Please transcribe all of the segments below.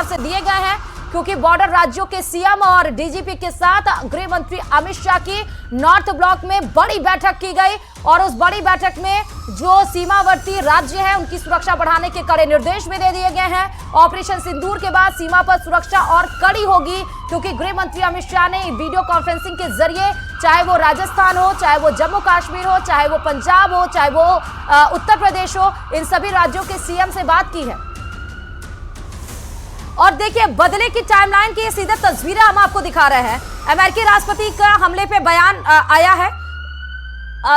तरफ से दिए गए हैं, क्योंकि बॉर्डर राज्यों के सीएम और डीजीपी के साथ गृह मंत्री अमित शाह की नॉर्थ ब्लॉक में बड़ी बैठक की गई और उस बड़ी बैठक में जो सीमावर्ती राज्य हैं उनकी सुरक्षा बढ़ाने के कड़े निर्देश भी दे दिए गए हैं। ऑपरेशन सिंदूर के बाद सीमा पर सुरक्षा और कड़ी होगी, क्योंकि गृह मंत्री अमित शाह ने वीडियो कॉन्फ्रेंसिंग के जरिए, चाहे वो राजस्थान हो, चाहे वो जम्मू कश्मीर हो, चाहे वो पंजाब हो, चाहे वो उत्तर प्रदेश हो, इन सभी राज्यों के सीएम से बात की है। और देखिए, बदले की टाइमलाइन की ये सीधे तस्वीरें हम आपको दिखा रहे हैं। अमेरिकी राष्ट्रपति का हमले पे बयान आया है।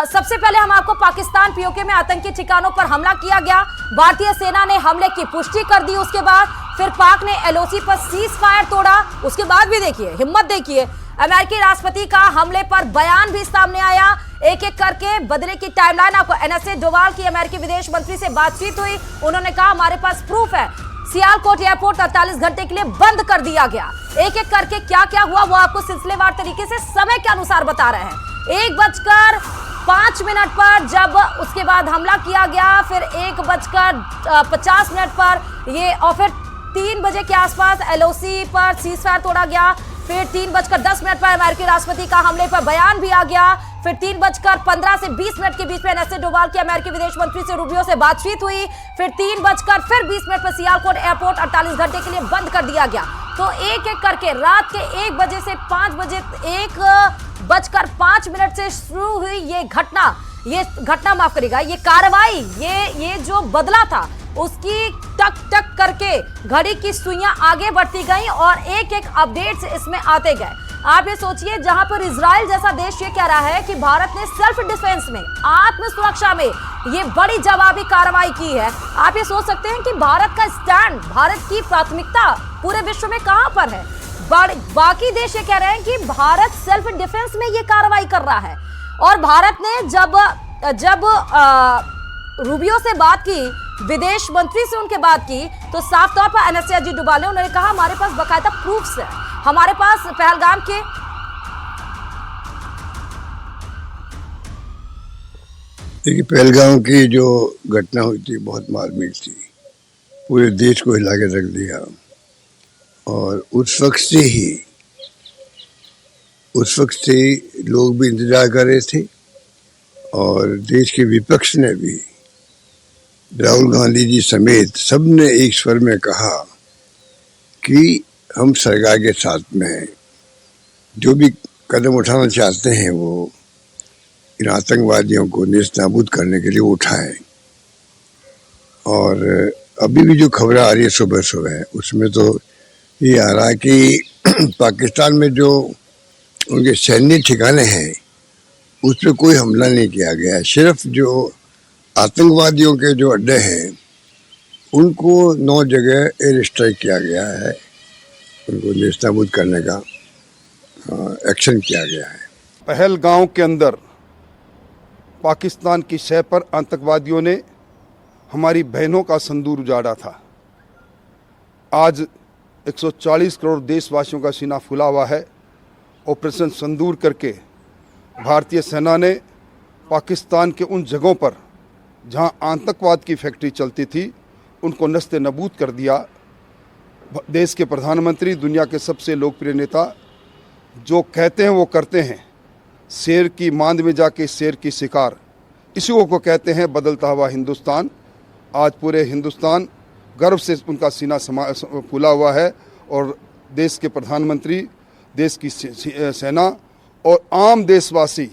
सबसे पहले हम आपको पाकिस्तान पीओके में आतंकी ठिकानों पर हमला किया गया, भारतीय सेना ने हमले की पुष्टि कर दी। उसके बाद फिर पाक ने एलओसी पर सीज फायर तोड़ा। उसके बाद भी देखिए, हिम्मत देखिए, अमेरिकी राष्ट्रपति का हमले पर बयान भी सामने आया। एक एक करके बदले की टाइमलाइन आपको। एनएसए डोवाल की अमेरिकी विदेश मंत्री से बातचीत हुई। उन्होंने कहा हमारे पास प्रूफ है। सियालकोट एयरपोर्ट 48 घंटे के लिए बंद कर दिया गया। एक एक करके क्या क्या हुआ वो आपको सिलसिलेवार तरीके से समय के अनुसार बता रहे हैं। 1:05 पर जब उसके बाद हमला किया गया, फिर 1:50 पर ये, और फिर 3 बजे के आसपास एलओसी पर सीज फायर तोड़ा गया। फिर 3:10 पर अमेरिकी राष्ट्रपति का हमले पर बयान भी आ गया। फिर 3:15 से 20 के बीच में एनएसए डोवाल की अमेरिकी विदेश मंत्री से रूबियो से बातचीत हुई। फिर 3:20 पर सियालकोट एयरपोर्ट 48 घंटे के लिए बंद कर दिया गया। तो एक एक करके रात के 1 बजे से 5 बजे, 1:05 से शुरू हुई ये घटना माफ करिएगा, ये कार्रवाई, ये जो बदला था, उसकी टक टक करके घड़ी की सुइयां आगे बढ़ती गई और एक एक अपडेट्स इसमें आते गए। आप ये सोचिए, जहां पर इजराइल जैसा देश ये कह रहा है कि भारत ने सेल्फ डिफेंस में, आत्म सुरक्षा में ये बड़ी जवाबी कार्रवाई की है। आप ये सोच सकते हैं कि भारत का स्टैंड, भारत की प्राथमिकता पूरे विश्व में कहां पर है। बाकी देश ये कह रहे हैं कि भारत सेल्फ डिफेंस में ये कार्रवाई कर रहा है। और भारत ने जब रूबियो से बात की, विदेश मंत्री से उनके बात की, तो साफ तौर पर एनएसए अजीत डोभाल ने, उन्होंने कहा हमारे पास बाकायदा प्रूफ्स है, हमारे पास पहलगाम के देखिए, पहलगाम की जो घटना हुई थी बहुत मार्मिक थी, पूरे देश को हिला के रख दिया। और उस वक्त से लोग भी इंतजार कर रहे थे और देश के विपक्ष ने भी, राहुल गांधी जी समेत सबने एक स्वर में कहा कि हम सरकार के साथ में हैं, जो भी कदम उठाना चाहते हैं वो इन आतंकवादियों को नेस्तनाबूद करने के लिए उठाएं। और अभी भी जो खबर आ रही है सुबह सुबह, उसमें तो ये आ रहा है कि पाकिस्तान में जो उनके सैन्य ठिकाने हैं उस पर कोई हमला नहीं किया गया है। सिर्फ जो आतंकवादियों के जो अड्डे हैं उनको 9 जगह एयर स्ट्राइक किया गया है, उनको नेस्तनाबूद करने का एक्शन किया गया है। पहलगाम के अंदर पाकिस्तान की शह पर आतंकवादियों ने हमारी बहनों का संदूर उजाड़ा था। आज 140 करोड़ देशवासियों का सीना फूला हुआ है। ऑपरेशन सिंदूर करके भारतीय सेना ने पाकिस्तान के उन जगहों पर जहां आतंकवाद की फैक्ट्री चलती थी उनको नस्ते नबूद कर दिया। देश के प्रधानमंत्री, दुनिया के सबसे लोकप्रिय नेता जो कहते हैं वो करते हैं। शेर की मांद में जाके शेर की शिकार, इसी को कहते हैं बदलता हुआ हिंदुस्तान। आज पूरे हिंदुस्तान गर्व से उनका सीना फूला हुआ है और देश के प्रधानमंत्री, देश की सेना और आम देशवासी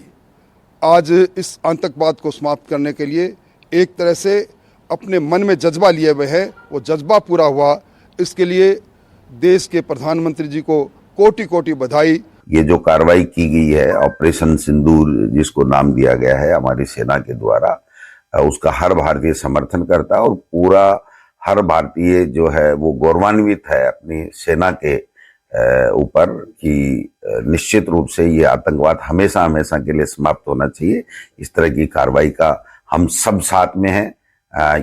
आज इस आतंकवाद को समाप्त करने के लिए एक तरह से अपने मन में जज्बा लिए हुए हैं। वो जज्बा पूरा हुआ, इसके लिए देश के प्रधानमंत्री जी को कोटि कोटि बधाई। ये जो कार्रवाई की गई है, ऑपरेशन सिंदूर जिसको नाम दिया गया है हमारी सेना के द्वारा, उसका हर भारतीय समर्थन करता है और पूरा हर भारतीय जो है वो गौरवान्वित है अपनी सेना के ऊपर कि निश्चित रूप से ये आतंकवाद हमेशा हमेशा के लिए समाप्त होना चाहिए। इस तरह की कार्रवाई का हम सब साथ में हैं।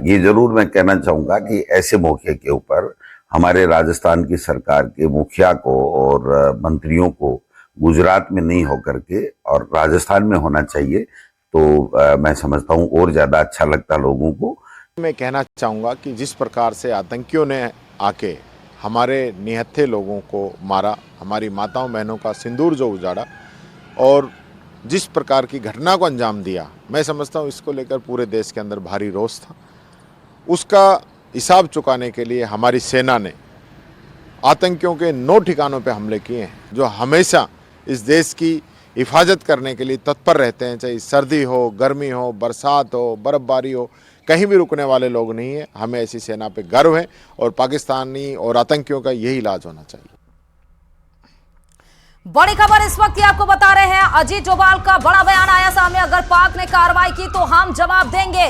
ये जरूर मैं कहना चाहूँगा कि ऐसे मौके के ऊपर हमारे राजस्थान की सरकार के मुखिया को और मंत्रियों को गुजरात में नहीं होकर के और राजस्थान में होना चाहिए, तो मैं समझता हूँ और ज़्यादा अच्छा लगता लोगों को। मैं कहना चाहूँगा कि जिस प्रकार से आतंकियों ने आके हमारे निहत्थे लोगों को मारा, हमारी माताओं बहनों का सिंदूर जो उजाड़ा और जिस प्रकार की घटना को अंजाम दिया, मैं समझता हूँ इसको लेकर पूरे देश के अंदर भारी रोष था। उसका हिसाब चुकाने के लिए हमारी सेना ने आतंकियों के 9 ठिकानों पे हमले किए हैं, जो हमेशा इस देश की हिफाजत करने के लिए तत्पर रहते हैं, चाहे सर्दी हो, गर्मी हो, बरसात हो, बर्फबारी हो, कहीं भी रुकने वाले लोग नहीं हैं। हमें ऐसी सेना पे गर्व है और पाकिस्तानी और आतंकियों का यही इलाज होना चाहिए। बड़ी खबर इस वक्त ये आपको बता रहे हैं, अजीत डोभाल का बड़ा बयान आया सामने, अगर पाक ने कार्रवाई की तो हम जवाब देंगे।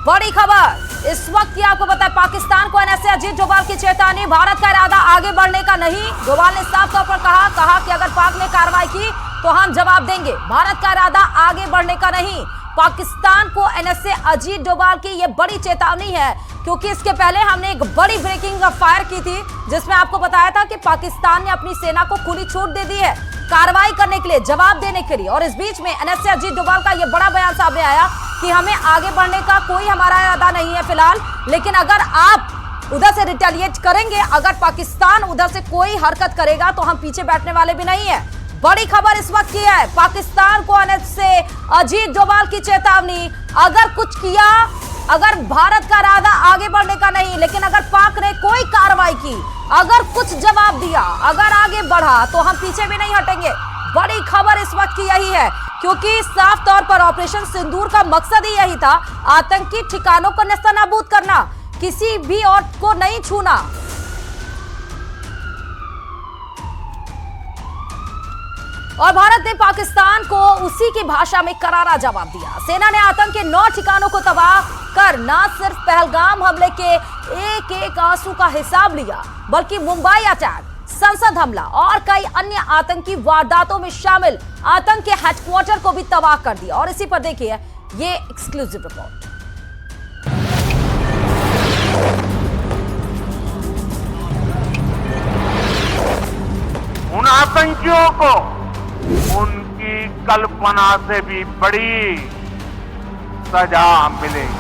बड़ी खबर इस वक्त ये आपको बताया, पाकिस्तान को एनएसए अजीत डोभाल की चेतावनी, भारत का इरादा आगे बढ़ने का नहीं। डोभाल ने साफ तौर पर कहा कि अगर पाक ने कार्रवाई की तो हम जवाब देंगे, भारत का इरादा आगे बढ़ने का नहीं। पाकिस्तान को एनएसए अजीत डोभाल की यह बड़ी चेतावनी है, क्योंकि इसके पहले हमने एक बड़ी ब्रेकिंग फायर की थी, जिसमें आपको बताया था कि पाकिस्तान ने अपनी सेना को खुली छूट दे दी है कार्रवाई करने के लिए, जवाब देने के लिए। और इस बीच में एनएसए अजीत डोभाल का यह बड़ा बयान सामने आया कि हमें आगे बढ़ने का कोई हमारा इरादा नहीं है फिलहाल, लेकिन अगर आप उधर से रिटेलिएट करेंगे, अगर पाकिस्तान उधर से कोई हरकत करेगा तो हम पीछे बैठने वाले भी नहीं है। बड़ी खबर इस वक्त की है, पाकिस्तान को एनएसए अजीत डोभाल की चेतावनी, अगर कुछ किया, अगर भारत का इरादा आगे बढ़ने का नहीं, लेकिन अगर पाक ने कोई कार्रवाई की, अगर कुछ जवाब दिया, अगर आगे बढ़ा तो हम पीछे भी नहीं हटेंगे। बड़ी खबर इस वक्त की यही है, क्योंकि साफ तौर पर ऑपरेशन सिंदूर का मकसद ही यही था, आतंकी ठिकानों को नेस्तनाबूद करना, किसी भी और को नहीं छूना। और भारत ने पाकिस्तान को उसी की भाषा में करारा जवाब दिया। सेना ने आतंक के 9 ठिकानों को तबाह कर न सिर्फ पहलगाम हमले के एक आंसू का हिसाब लिया, बल्कि मुंबई अटैक, संसद हमला और कई अन्य आतंकी वारदातों में शामिल आतंक के हेडक्वार्टर को भी तबाह कर दिया। और इसी पर देखिए ये एक्सक्लूसिव रिपोर्ट। उन आतंकियों को उनकी कल्पना से भी बड़ी सजा मिलेगी।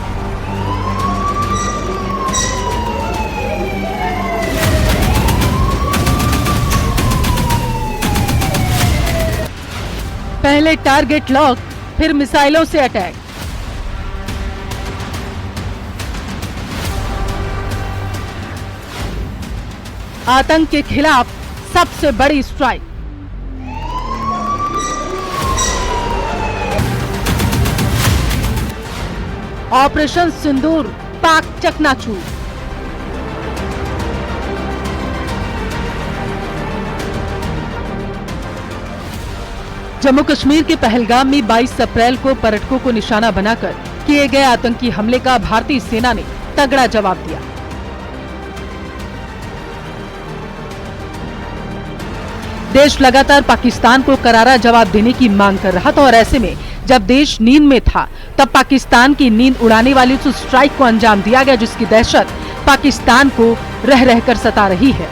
पहले टारगेट लॉक, फिर मिसाइलों से अटैक। आतंक के खिलाफ सबसे बड़ी स्ट्राइक। ऑपरेशन सिंदूर, पाक चकनाचूर। जम्मू कश्मीर के पहलगाम में 22 अप्रैल को पर्यटकों को निशाना बनाकर किए गए आतंकी हमले का भारतीय सेना ने तगड़ा जवाब दिया। देश लगातार पाकिस्तान को करारा जवाब देने की मांग कर रहा था और ऐसे में जब देश नींद में था तब पाकिस्तान की नींद उड़ाने वाली उस स्ट्राइक को अंजाम दिया गया, जिसकी दहशत पाकिस्तान को रह रहकर सता रही है।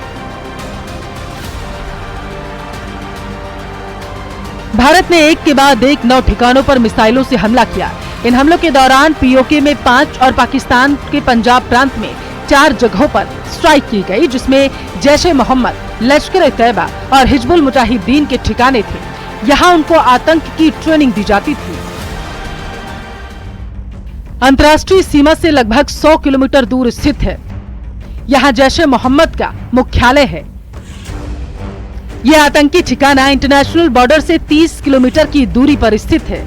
भारत ने एक के बाद एक 9 ठिकानों पर मिसाइलों से हमला किया। इन हमलों के दौरान पीओके में 5 और पाकिस्तान के पंजाब प्रांत में 4 जगहों पर स्ट्राइक की गई, जिसमें जैश-ए मोहम्मद, लश्कर-ए-तैयबा और हिजबुल मुजाहिदीन के ठिकाने थे। यहाँ उनको आतंक की ट्रेनिंग दी जाती थी। अंतर्राष्ट्रीय सीमा से लगभग 100 किलोमीटर दूर स्थित है। यहाँ जैश-ए मोहम्मद का मुख्यालय है। यह आतंकी ठिकाना इंटरनेशनल बॉर्डर से 30 किलोमीटर की दूरी पर स्थित है।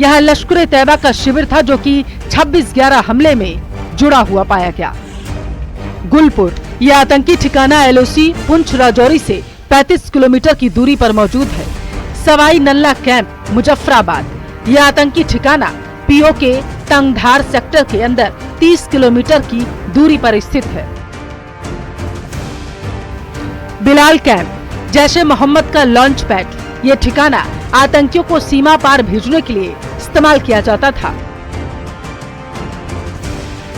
यहाँ लश्कर-ए-तैयबा का शिविर था, जो कि 26/11 हमले में जुड़ा हुआ पाया गया। गुलपुर, यह आतंकी ठिकाना एलओसी पुंछ राजौरी से 35 किलोमीटर की दूरी पर मौजूद है। सवाई नल्ला कैंप, मुजफ्फराबाद, यह आतंकी ठिकाना पीओके टंगधार सेक्टर के अंदर 30 किलोमीटर की दूरी पर स्थित है। बिलाल कैंप, जैश-ए मोहम्मद का लॉन्च पैड, यह ठिकाना आतंकियों को सीमा पार भेजने के लिए इस्तेमाल किया जाता था।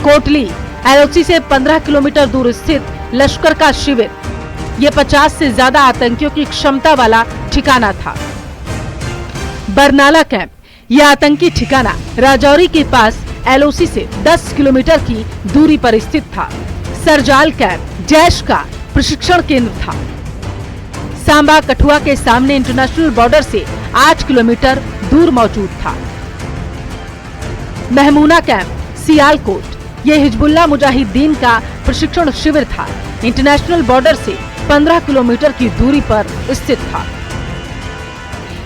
कोटली, एलओसी से 15 किलोमीटर दूर स्थित लश्कर का शिविर, ये 50 से ज्यादा आतंकियों की क्षमता वाला ठिकाना था। बरनाला कैंप, यह आतंकी ठिकाना राजौरी के पास एलओसी से 10 किलोमीटर की दूरी पर स्थित था। सरजाल कैंप जैश का प्रशिक्षण केंद्र था। सांबा कठुआ के सामने इंटरनेशनल बॉर्डर से 8 किलोमीटर दूर मौजूद था। महमूना कैंप सियालकोट, ये हिजबुल्लाह मुजाहिदीन का प्रशिक्षण शिविर था। इंटरनेशनल बॉर्डर से 15 किलोमीटर की दूरी पर स्थित था।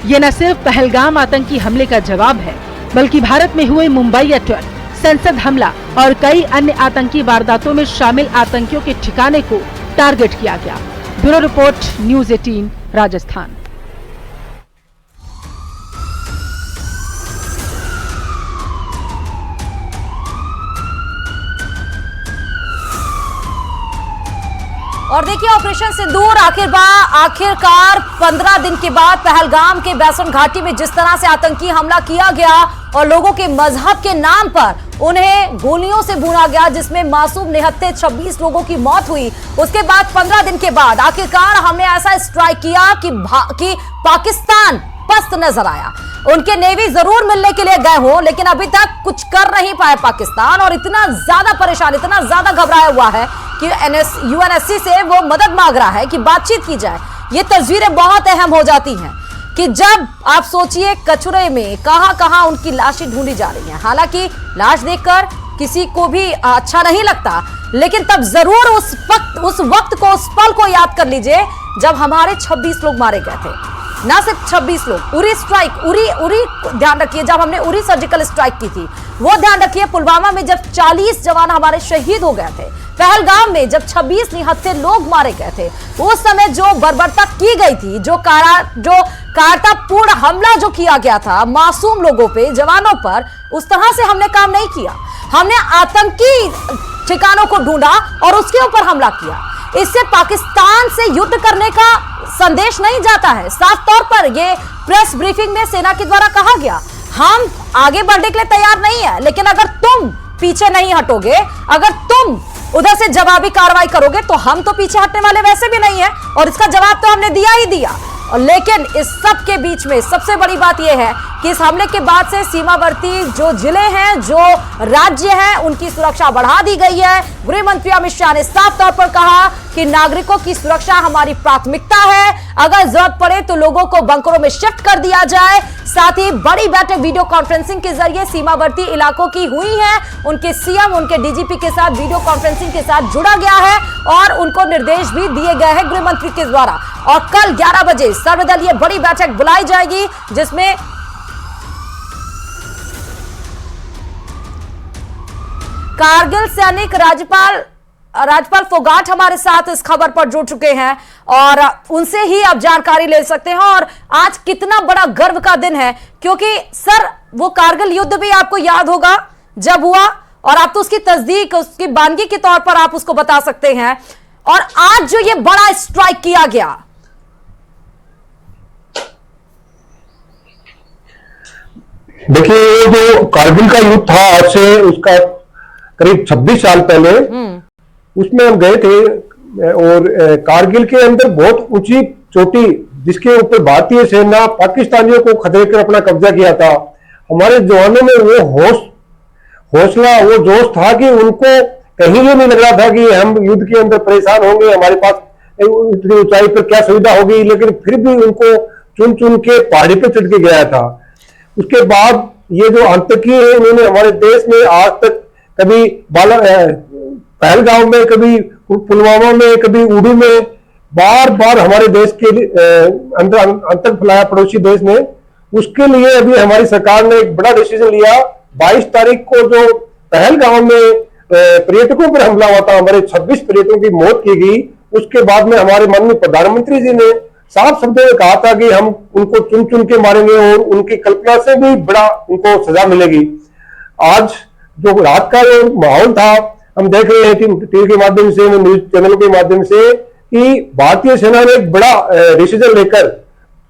ये न सिर्फ पहलगाम आतंकी हमले का जवाब है, बल्कि भारत में हुए मुंबई अटैक, संसद हमला और कई अन्य आतंकी वारदातों में शामिल आतंकियों के ठिकाने को टारगेट किया गया। Bureau report, news 18 Rajasthan. और देखिए ऑपरेशन सिंदूर आखिरकार 15 दिन के बाद पहलगाम के बैसन घाटी में जिस तरह से आतंकी हमला किया गया और लोगों के मजहब के नाम पर उन्हें गोलियों से भूना गया, जिसमें मासूम निहत्थे 26 लोगों की मौत हुई। उसके बाद 15 दिन के बाद आखिरकार हमने ऐसा स्ट्राइक किया कि पाकिस्तान पस्त नजर आया। उनके नेवी जरूर मिलने के लिए गए हो, लेकिन अभी तक कुछ कर नहीं पाए पाकिस्तान, और इतना ज्यादा परेशान, इतना ज्यादा घबराया हुआ है कि यूएनएससी से वो मदद मांग रहा है कि बातचीत की जाए। ये तस्वीरें बहुत अहम हो जाती हैं कि जब आप सोचिए कचरे में कहां उनकी लाशें ढूंढी जा रही हैं। हालांकि लाश देखकर किसी को भी अच्छा नहीं लगता, लेकिन तब जरूर उस वक्त को, उस पल को याद कर लीजिए जब हमारे 26 लोग मारे गए थे। ना सिर्फ 26 लोग, उरी ध्यान रखिए, जब हमने उरी सर्जिकल स्ट्राइक की थी वो ध्यान रखिए। पुलवामा में जब 40 जवान हमारे शहीद हो गए थे, पहलगाम में जब 26 निहत्थे लोग मारे गए थे, उस समय जो बर्बरता की गई थी, जो कायरतापूर्ण हमला जो किया गया था मासूम लोगों पे, जवानों पर, उस तरह से हमने काम नहीं किया। हमने आतंकी ठिकानों को ढूंढा और उसके ऊपर हमला किया। इससे पाकिस्तान से युद्ध करने का संदेश नहीं जाता है। साफ तौर पर यह प्रेस ब्रीफिंग में सेना के द्वारा कहा गया, हम आगे बढ़ने के लिए तैयार नहीं है, लेकिन अगर तुम पीछे नहीं हटोगे, अगर तुम उधर से जवाबी कार्रवाई करोगे तो हम तो पीछे हटने वाले वैसे भी नहीं है, और इसका जवाब तो हमने दिया ही दिया। और लेकिन इस सब के बीच में सबसे बड़ी बात यह है कि इस हमले के बाद से सीमावर्ती जो जिले हैं, जो राज्य हैं, उनकी सुरक्षा बढ़ा दी गई है। गृह मंत्री अमित शाह ने साफ तौर पर कहा कि नागरिकों की सुरक्षा हमारी प्राथमिकता है, अगर जरूरत पड़े तो लोगों को बंकरों में शिफ्ट कर दिया जाए। साथ ही बड़ी बैठक वीडियो कॉन्फ्रेंसिंग के जरिए सीमावर्ती इलाकों की हुई है। उनके सीएम, उनके डीजीपी के साथ वीडियो कॉन्फ्रेंसिंग के साथ जुड़ा गया है और उनको निर्देश भी दिए गए हैं गृह मंत्री के द्वारा। और कल 11 बजे सर्वदलीय बड़ी बैठक बुलाई जाएगी, जिसमें कारगिल सैनिक राज्यपाल फोगाट हमारे साथ इस खबर पर जुड़ चुके हैं और उनसे ही आप जानकारी ले सकते हैं। और आज कितना बड़ा गर्व का दिन है, क्योंकि सर वो कारगिल युद्ध भी आपको याद होगा जब हुआ, और आप तो उसकी तस्दीक, उसकी बानगी के तौर पर आप उसको बता सकते हैं। और आज जो ये बड़ा स्ट्राइक किया गया, देखिए ये जो कारगिल का युद्ध था, आज से उसका करीब 26 साल पहले उसमें हम गए थे, और कारगिल के अंदर बहुत ऊंची चोटी जिसके ऊपर भारतीय सेना पाकिस्तानियों को खदेड़ कर अपना कब्जा किया था, हमारे जवानों में वो हौसला, वो जोश था कि उनको कहीं ये नहीं लग रहा था कि हम युद्ध के अंदर परेशान होंगे, हमारे पास इतनी ऊंचाई पर क्या सुविधा होगी, लेकिन फिर भी उनको चुन चुन के पहाड़ी पर चढ़ के गया था। उसके बाद ये जो आतंकी है, उन्होंने हमारे देश में आज तक कभी पहलगाम में, कभी पुलवामा में, कभी उड़ी में बार बार हमारे देश के अंदर आतंक फैलाया पड़ोसी देश ने। उसके लिए अभी हमारी सरकार ने एक बड़ा डिसीजन लिया। 22 तारीख को जो पहलगाम में पर्यटकों पर हमला हुआ था, हमारे 26 पर्यटकों की मौत की गई, उसके बाद में हमारे माननीय प्रधानमंत्री जी ने साफ शब्दों में कहा था कि हम उनको चुन चुन के मारेंगे और उनकी कल्पना से भी बड़ा उनको सजा मिलेगी। आज जो रात का जो माहौल था, हम देख रहे हैं टीवी के माध्यम से, न्यूज चैनलों के माध्यम से, कि भारतीय सेना ने एक बड़ा डिसीजन लेकर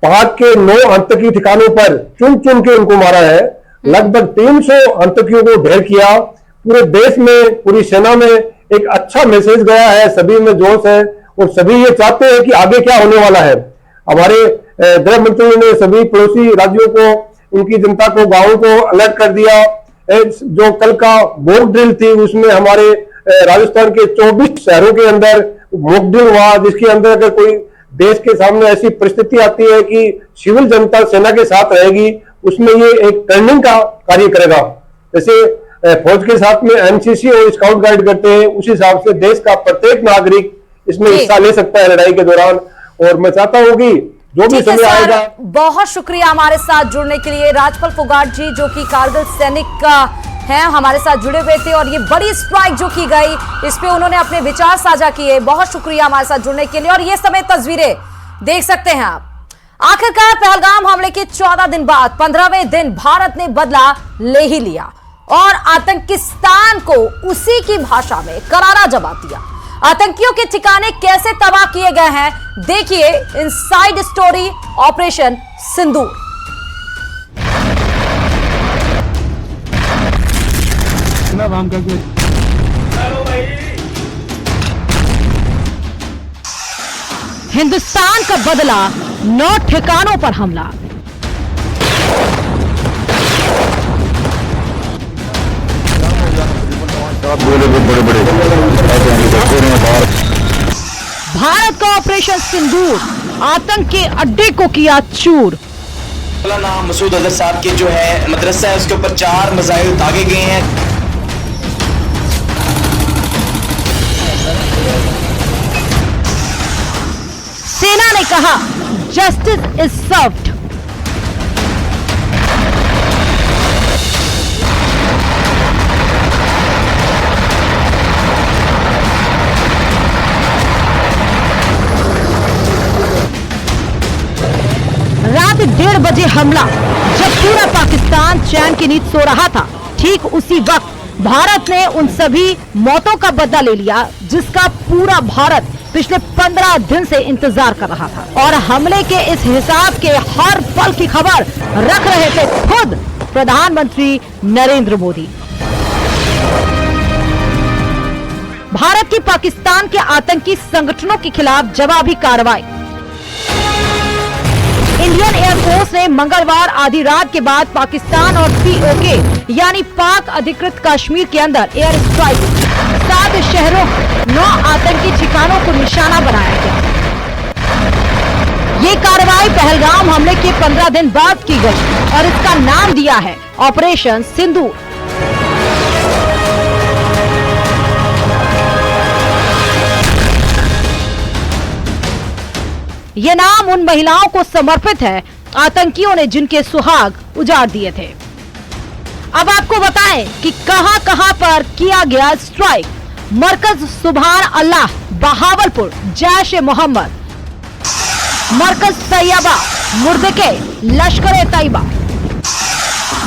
पहाड़ के 9 आतंकी ठिकानों पर चुन चुन के उनको मारा है। लगभग 300 आतंकियों को ढेर किया। पूरे देश में, पूरी सेना में एक अच्छा मैसेज गया है, सभी में जोश है और सभी ये चाहते हैं कि आगे क्या होने वाला है। हमारे गृह मंत्री ने सभी पड़ोसी राज्यों को, उनकी जनता को, गांवों को अलर्ट कर दिया। जो कल का मॉक ड्रिल थी उसमें हमारे राजस्थान के 24 शहरों के अंदर मॉकड्रिल हुआ, जिसके अंदर अगर कोई देश के सामने ऐसी परिस्थिति आती है कि सिविल जनता सेना के साथ रहेगी, उसमें ये एक टर्निंग का कार्य करेगा। जैसे फौज के साथ में एनसीसी और स्काउट गाइड करते हैं, उस हिसाब से देश का प्रत्येक नागरिक इसमें हिस्सा ले सकता है लड़ाई के दौरान। और मैं चाहता हूँ कि जो भी समय आएगा। बहुत शुक्रिया हमारे साथ जुड़ने के लिए राजपाल फोगाट जी, जो कि कारगिल सैनिक हैं, हमारे साथ जुड़े हुए थे और ये बड़ी स्ट्राइक जो की गई इस पे उन्होंने अपने विचार साझा किए। बहुत शुक्रिया हमारे साथ जुड़ने के लिए। और ये समय तस्वीरें देख सकते हैं आप। आखिरकार पहलगाम हमले के 14 दिन बाद 15वें दिन भारत ने बदला ले ही लिया और आतंकिस्तान को उसी की भाषा में करारा जवाब दिया। आतंकियों के ठिकाने कैसे तबाह किए गए हैं, देखिए इनसाइड स्टोरी ऑपरेशन सिंदूर। हिंदुस्तान का बदला 9 ठिकानों पर हमला। भारत का ऑपरेशन सिंदूर आतंक के अड्डे को किया चूर। मौलाना मसूद अजहर साहब के जो है मदरसा है, उसके ऊपर 4 मिसाइल दागे गए हैं। सेना ने कहा जस्टिस इज सर्व्ड। रात 1:30 बजे हमला। जब पूरा पाकिस्तान चैन की नींद सो रहा था, ठीक उसी वक्त भारत ने उन सभी मौतों का बदला ले लिया जिसका पूरा भारत पिछले 15 दिन से इंतजार कर रहा था। और हमले के इस हिसाब के हर पल की खबर रख रहे थे खुद प्रधानमंत्री नरेंद्र मोदी। भारत की पाकिस्तान के आतंकी संगठनों के खिलाफ जवाबी कार्रवाई। इंडियन एयरफोर्स ने मंगलवार आधी रात के बाद पाकिस्तान और POK यानी पाक अधिकृत कश्मीर के अंदर एयर स्ट्राइक 7 शहरों 9 आतंकी ठिकानों को निशाना बनाया गया। ये कार्रवाई पहलगाम हमले के 15 दिन बाद की गई और इसका नाम दिया है ऑपरेशन सिंदूर। ये नाम उन महिलाओं को समर्पित है आतंकियों ने जिनके सुहाग उजाड़ दिए थे। अब आपको बताएं कि कहां कहां पर किया गया स्ट्राइक। मरकज सुभान अल्लाह बहावलपुर जैश ए मोहम्मद, मरकज तैयबा मुर्दके लश्कर ए तैयबा,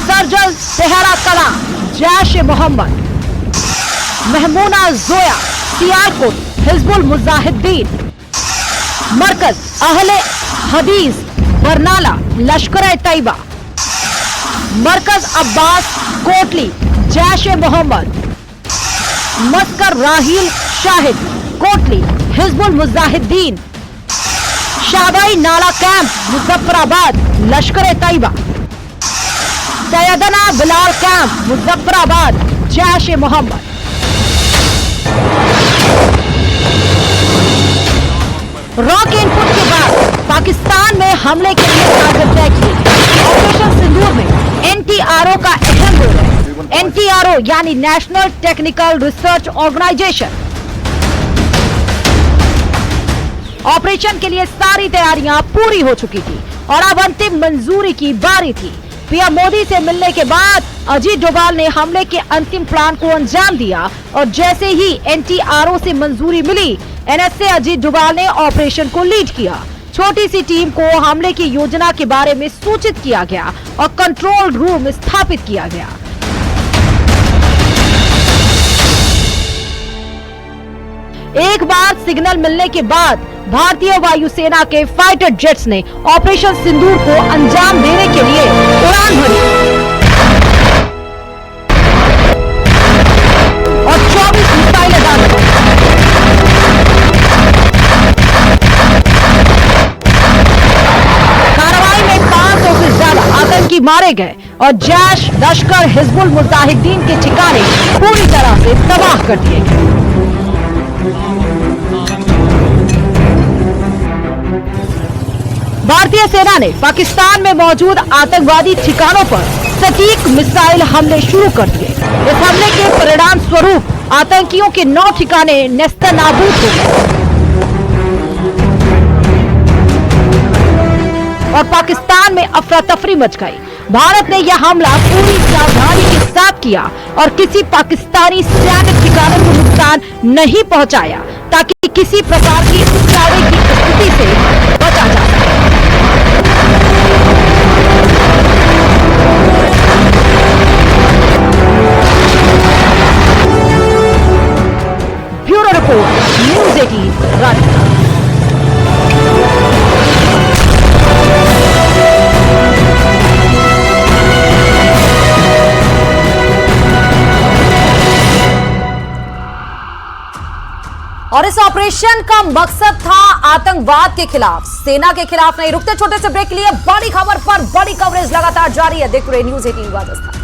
सरजल तेहरा कला जैश ए मोहम्मद, महमूना जोया सियालकोट हिजबुल मुजाहिदीन, मरकज अहले हदीस बरनाला लश्कर ए तैयबा, मरकज अब्बास कोटली जैश ए मोहम्मद, मस्कर राहील शाहिद कोटली हिजबुल मुजाहिदीन, शाबाई नाला कैंप मुजफ्फराबाद लश्कर ए तैयबा, सैयदना बिलाल कैंप मुजफ्फराबाद जैश ए मोहम्मद। रॉ के इनपुट के बाद पाकिस्तान में हमले के लिए टारगेट तय किए। ऑपरेशन सिंदूर में NTRO का अहम रोल है। NTRO यानी national technical research organisation. Operation के लिए सारी तैयारियां पूरी हो चुकी थी और अब अंतिम मंजूरी की बारी थी। पीएम मोदी से मिलने के बाद अजीत डोभाल ने हमले के अंतिम प्लान को अंजाम दिया और जैसे ही NTRO से मंजूरी मिली, NSA अजीत डोभाल ने ऑपरेशन को लीड किया। छोटी सी टीम को हमले की योजना के बारे में सूचित किया गया और कंट्रोल रूम स्थापित किया गया। एक बार सिग्नल मिलने के बाद भारतीय वायुसेना के फाइटर जेट्स ने ऑपरेशन सिंदूर को अंजाम देने के लिए उड़ान भरी और 24 मिसाइलें दागे। कार्रवाई में 500 से ज्यादा आतंकी मारे गए और जैश, लश्कर, हिजबुल मुजाहिदीन के ठिकाने पूरी तरह से तबाह कर दिए गए। भारतीय सेना ने पाकिस्तान में मौजूद आतंकवादी ठिकानों पर सटीक मिसाइल हमले शुरू कर दिए। इस हमले के परिणाम स्वरूप आतंकियों के 9 ठिकाने नेस्तनाबूद हो गए और पाकिस्तान में अफरा तफरी मच गई। भारत ने यह हमला पूरी सावधानी के साथ किया और किसी पाकिस्तानी सैन्य ठिकानों को नुकसान नहीं पहुंचाया, ताकि किसी प्रकार की उकसावे की स्थिति से बचा जा सके। Bureau report, news 18 Rajasthan. और इस ऑपरेशन का मकसद था आतंकवाद के खिलाफ, सेना के खिलाफ नहीं। रुकते छोटे से ब्रेक के लिए बड़ी खबर पर बड़ी कवरेज लगातार जारी है। देखते रहिए न्यूज़ 18 राजस्थान।